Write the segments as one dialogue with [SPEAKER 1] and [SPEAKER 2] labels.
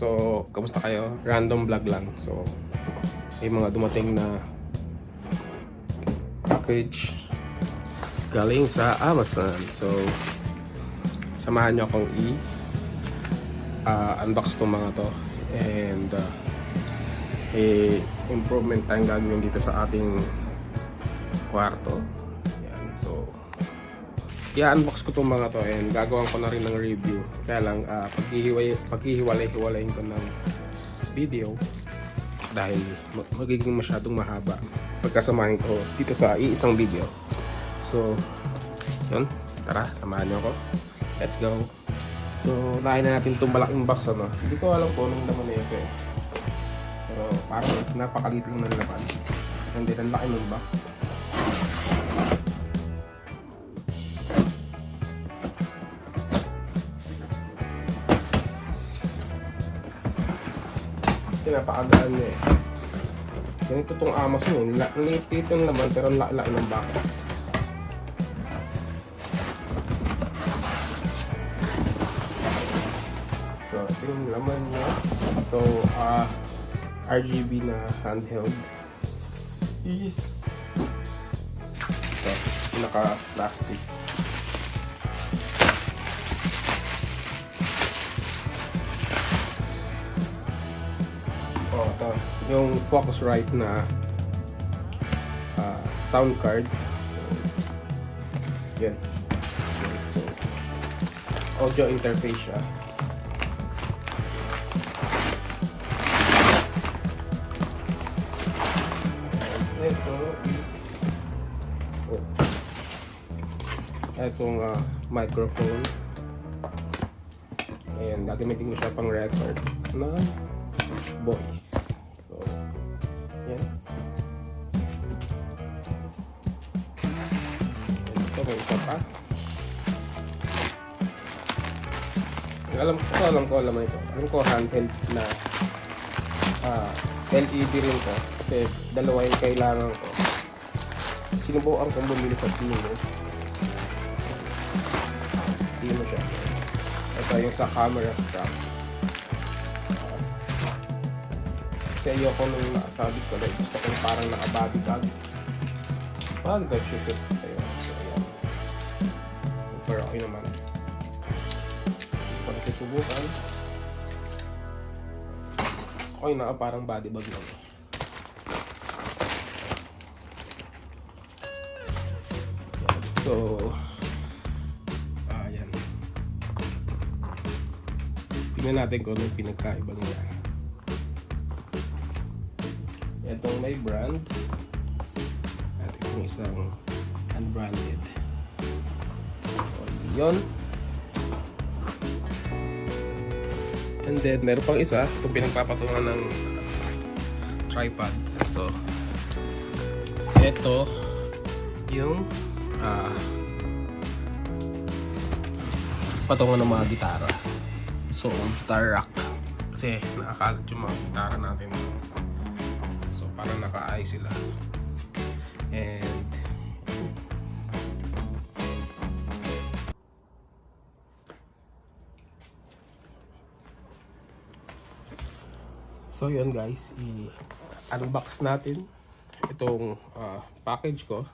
[SPEAKER 1] So, kamusta kayo? Random vlog lang. So, may mga dumating na package galing sa Amazon. So, samahan nyo akong unbox tong mga to. And may improvement tayong gagawin dito sa ating kwarto. Yan. So, i-unbox ko itong mga to and gagawin ko na rin ng review. Kaya lang, paghihiwalay-hiwalayin ko ng video dahil magiging masyadong mahaba pagkasamahin ko dito sa iisang video. So, yun. Tara, samahan nyo ako. Let's go. So, lahin na natin itong malaking box. Ano? Hindi ko alam kung anong laman na ito eh. Pero parang napakalit lang ng laman. And then, ang laki ng box. Napakagaan niya eh. Ganito itong Amazon eh. Liit yung laman pero ang laki ng box. So, ito yung laman niya. So, RGB na handheld. Is ito, naka-plastic. Ito, yung Focusrite na sound card. Yan. So, audio interface siya. And ito is itong microphone. And gagamitin ko siya pang record na voice. So, yan. Ito may isa pa. Alam ko ito. Alam ko handheld na LED rin to. Kasi dalawa yung kailangan ko. Sinubukan kong bumili sa Timo. Timo siya. Ito yung sa camera strap. Kasi ayoko nung nakasabit ko like gusto kong parang nakabody tag. Pag shoot it. Ayun. So, ayan. Super okay naman. Hindi ko kasi subukan. Okay na parang body bag lang. So, ayan. Tingnan natin kung anong pinagkaiba niya. Itong may brand at itong isang unbranded. So, yun. And then, meron pang isa. Itong pinagpapatungan ng tripod. So, ito yung patungan ng mga gitara. So, guitar rack. Kasi nakakalat yung mga gitara natin. So, parang naka-eye sila. And so, yun guys, i-unbox natin itong package ko,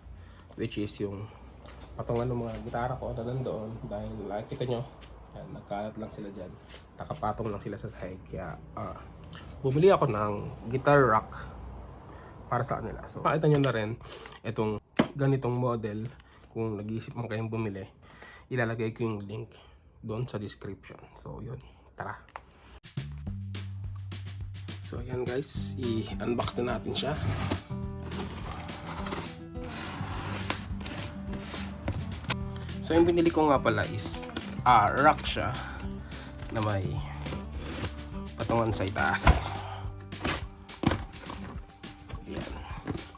[SPEAKER 1] which is yung patungan ng mga gitara ko na nandoon. Dahil nakikita nyo, yan, nagkalat lang sila dyan. Nakapatong lang sila sa sahig. Kaya bumili ako ng guitar rack para sa kanila. So, makita nyo na rin itong ganitong model. Kung nag-iisip mo kayong bumili, ilalagay ko yung link doon sa description. So, yun. Tara. So, yan guys. I-unbox na natin siya. So, yung binili ko nga pala is rack siya na may patungan sa itaas. Yan.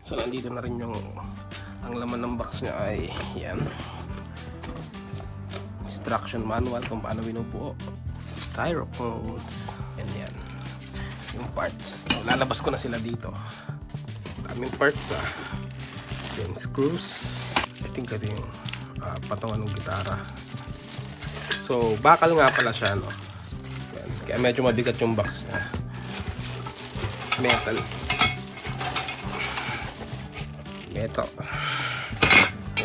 [SPEAKER 1] So, nandito na rin yung ang laman ng box niya ay yan. Instruction manual kung paano binubuo. Styrofoams. And yan. Yung parts. So, lalabas ko na sila dito. Daming parts Yung screws. I think ito yung patungan ng gitara. So, bakal nga pala siya, no? Yan. Kaya medyo mabigat yung box niya. Metal.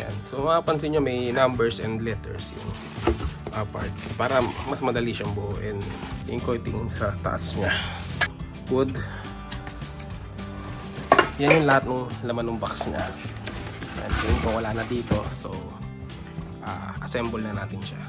[SPEAKER 1] Yan. So mapapansin nyo may numbers and letters yung parts para mas madali siyang buuin. Yung coating sa taas niya. Wood. Yan yung lahat ng laman ng box niya. Yan. So kung wala na dito, so assemble na natin siya.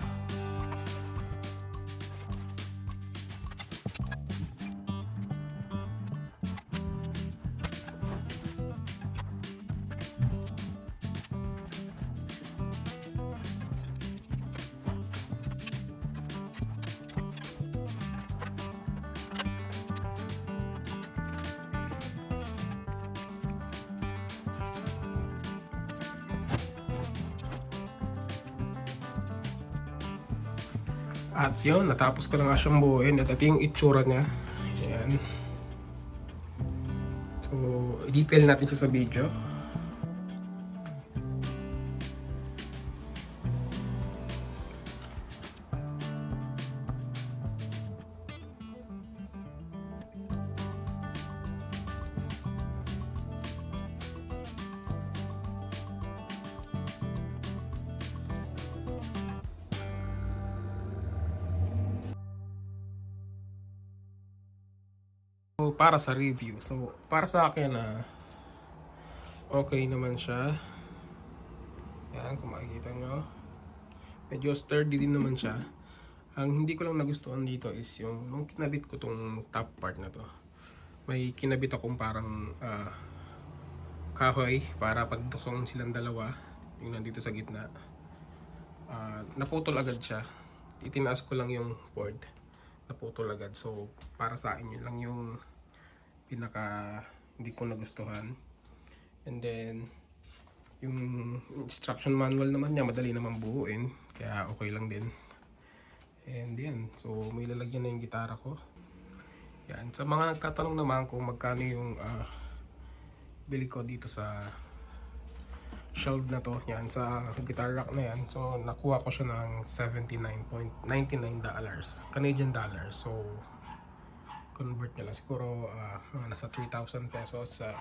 [SPEAKER 1] At yun, natapos ko na nga siyang buuin. At ito yung itsura niya. Ayan. So, detail natin siya sa video. So, para sa review. So, para sa akin okay naman siya. Yan, kung makikita nyo. Medyo sturdy din naman siya. Ang hindi ko lang nagustuhan dito is yung nung kinabit ko tong top part na to. May kinabit akong parang kahoy para pagduksong silang dalawa. Yung nandito sa gitna. Naputol agad siya. Itinaas ko lang yung board. Naputol agad. So, para sa akin yun lang yung pinaka hindi ko nagustuhan. And then yung instruction manual naman niya madali naman buuin, kaya okay lang din. And yan, so may lalagyan na yung gitara ko. Yan, sa mga nagtatanong naman kung magkano yung bili ko dito sa shelf na to, yan sa guitar rack na yan. So nakuha ko siya ng $79.99 Canadian dollars. So convert nyo lang siguro nasa 3,000 pesos sa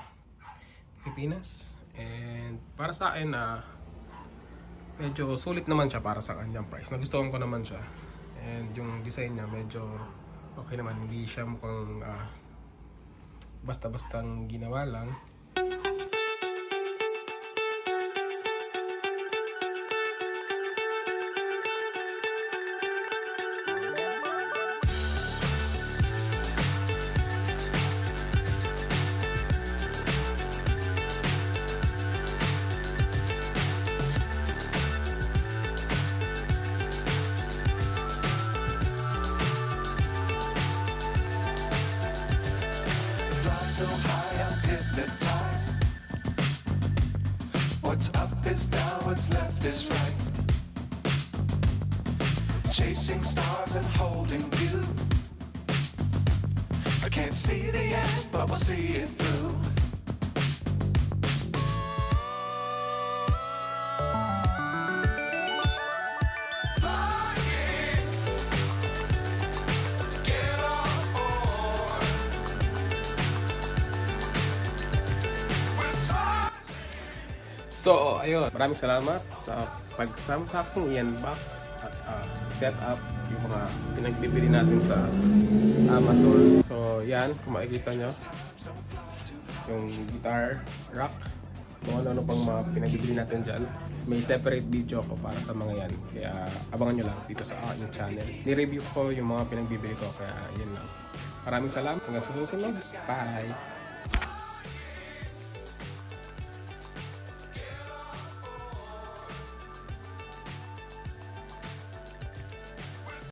[SPEAKER 1] Pilipinas. And para sa akin medyo sulit naman siya para sa kanyang price. Nagustuhan ko naman siya. And yung design niya medyo okay naman. Hindi siya mukhang basta-bastang ginawa lang.
[SPEAKER 2] So high, I'm hypnotized. What's up is down, what's left is right. Chasing stars and holding you. I can't see the end, but we'll see it through.
[SPEAKER 1] So, ayun. Maraming salamat sa pagsampak ng i-unbox at set up yung mga pinagbibili natin sa Amazon. So, yan. Kung makikita nyo, yung guitar rack, kung ano-ano pang mga pinagbibili natin dyan. May separate video ko para sa mga yan. Kaya abangan nyo lang dito sa aking channel. Ni-review ko yung mga pinagbibili ko. Kaya yan lang. Maraming salamat. Hanggang sa susunod. Bye!